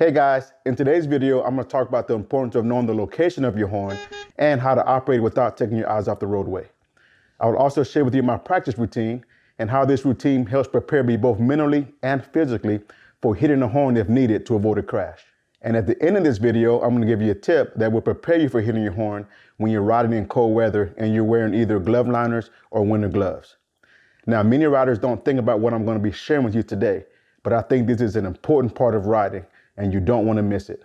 Hey guys, in today's video, I'm going to talk about the importance of knowing the location of your horn and how to operate without taking your eyes off the roadway. I will also share with you my practice routine and how this routine helps prepare me both mentally and physically for hitting the horn if needed to avoid a crash. And at the end of this video, I'm going to give you a tip that will prepare you for hitting your horn when you're riding in cold weather and you're wearing either glove liners or winter gloves. Now, many riders don't think about what I'm going to be sharing with you today, but I think this is an important part of riding and you don't want to miss it.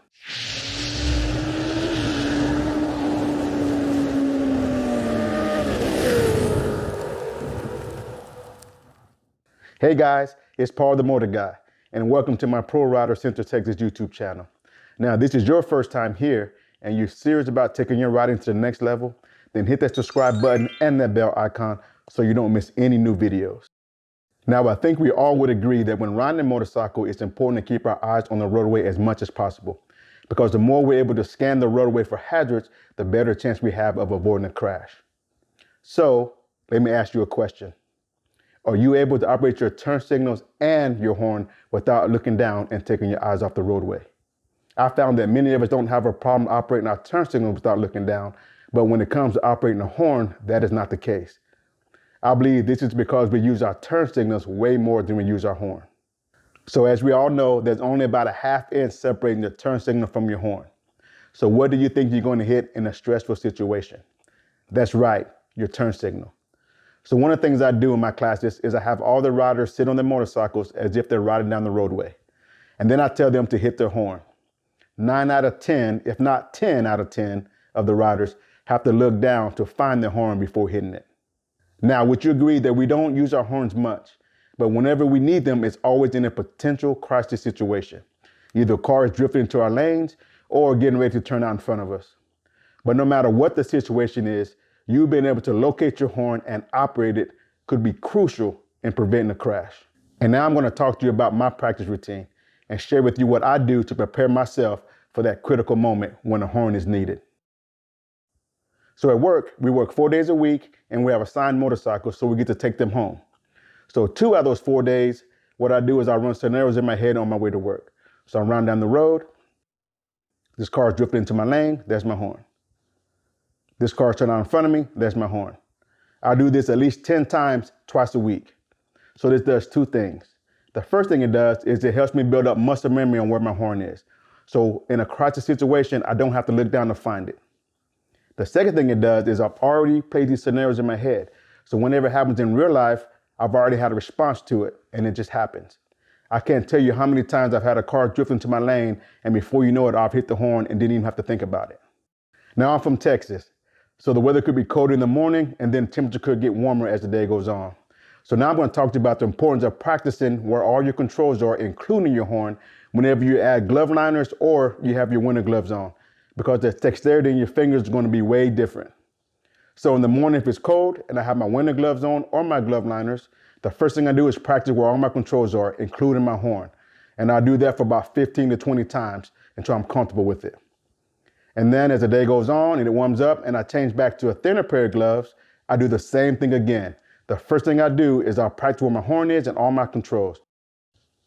Hey guys, it's Paul the Motor Guy, and welcome to my Prorider Central Texas YouTube channel. Now, this is your first time here, and you're serious about taking your riding to the next level, then hit that subscribe button and that bell icon so you don't miss any new videos. Now, I think we all would agree that when riding a motorcycle, it's important to keep our eyes on the roadway as much as possible, because the more we're able to scan the roadway for hazards, the better chance we have of avoiding a crash. So, let me ask you a question. Are you able to operate your turn signals and your horn without looking down and taking your eyes off the roadway? I found that many of us don't have a problem operating our turn signals without looking down, but when it comes to operating a horn, that is not the case. I believe this is because we use our turn signals way more than we use our horn. So as we all know, there's only about a ½ inch separating the turn signal from your horn. So what do you think you're going to hit in a stressful situation? That's right, your turn signal. So one of the things I do in my classes is I have all the riders sit on their motorcycles as if they're riding down the roadway. And then I tell them to hit their horn. 9 out of 10, if not 10 out of 10 of the riders have to look down to find their horn before hitting it. Now, would you agree that we don't use our horns much, but whenever we need them, it's always in a potential crisis situation. Either a car is drifting into our lanes or getting ready to turn out in front of us. But no matter what the situation is, you being able to locate your horn and operate it could be crucial in preventing a crash. And now I'm going to talk to you about my practice routine and share with you what I do to prepare myself for that critical moment when a horn is needed. So at work, we work 4 days a week and we have assigned motorcycles, so we get to take them home. So 2 out of those 4 days, what I do is I run scenarios in my head on my way to work. So I'm riding down the road. This car is drifting into my lane. There's my horn. This car is turning out in front of me. There's my horn. I do this at least 10 times twice a week. So this does 2 things. The first thing it does is it helps me build up muscle memory on where my horn is. So in a crisis situation, I don't have to look down to find it. The second thing it does is I've already played these scenarios in my head. So whenever it happens in real life, I've already had a response to it, and it just happens. I can't tell you how many times I've had a car drift into my lane, and before you know it, I've hit the horn and didn't even have to think about it. Now I'm from Texas, so the weather could be colder in the morning, and then temperature could get warmer as the day goes on. So now I'm going to talk to you about the importance of practicing where all your controls are, including your horn, whenever you add glove liners or you have your winter gloves on, because the dexterity in your fingers is going to be way different. So in the morning, if it's cold and I have my winter gloves on or my glove liners, the first thing I do is practice where all my controls are, including my horn. And I do that for about 15 to 20 times until I'm comfortable with it. And then as the day goes on and it warms up and I change back to a thinner pair of gloves, I do the same thing again. The first thing I do is I'll practice where my horn is and all my controls.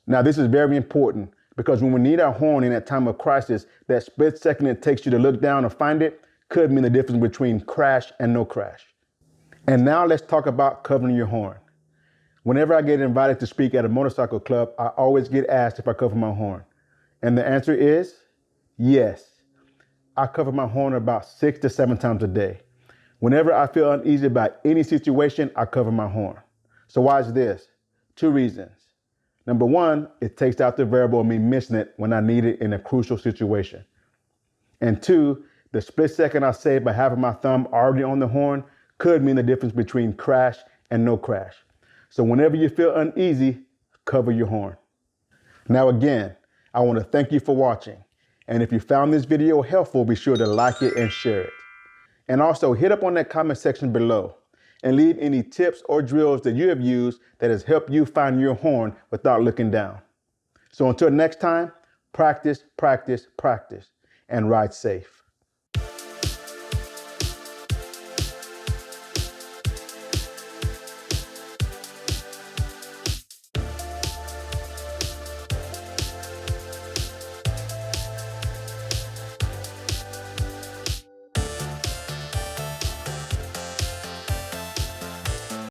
Now this is very important because when we need our horn in that time of crisis, that split second it takes you to look down and find it could mean the difference between crash and no crash. And now let's talk about covering your horn. Whenever I get invited to speak at a motorcycle club, I always get asked if I cover my horn. And the answer is yes. I cover my horn about 6 to 7 times a day. Whenever I feel uneasy about any situation, I cover my horn. So why is this? 2 reasons. Number 1, it takes out the variable of me missing it when I need it in a crucial situation. And 2, the split second I save by having my thumb already on the horn could mean the difference between crash and no crash. So whenever you feel uneasy, cover your horn. Now again, I want to thank you for watching. And if you found this video helpful, be sure to like it and share it. And also hit up on that comment section below and leave any tips or drills that you have used that has helped you find your horn without looking down. So until next time, practice, practice, practice, and ride safe.